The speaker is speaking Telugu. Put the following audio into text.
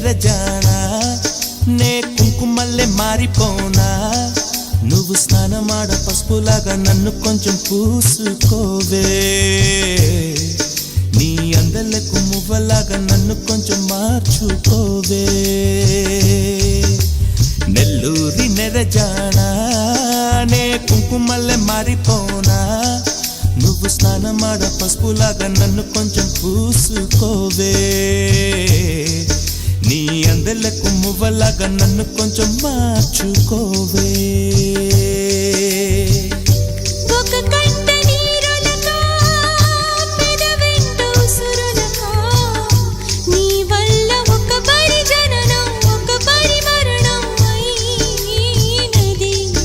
నెరజానా నే కుంకుమల్లే మారిపోనా నువ్వు స్నానమాడ పసుపులాగా నన్ను కొంచెం పూసుకోవే నీ అందలకు మువ్వలాగా నన్ను కొంచెం మార్చుకోవే నెల్లూరి నెరజానా నే కుంకుమల్లే మారిపోనా నువ్వు స్నానమాడ పసుపులాగా నన్ను కొంచెం పూసుకోవే నీ అందలకు మువ్వలాగా నన్ను కొంచెం మార్చుకోవే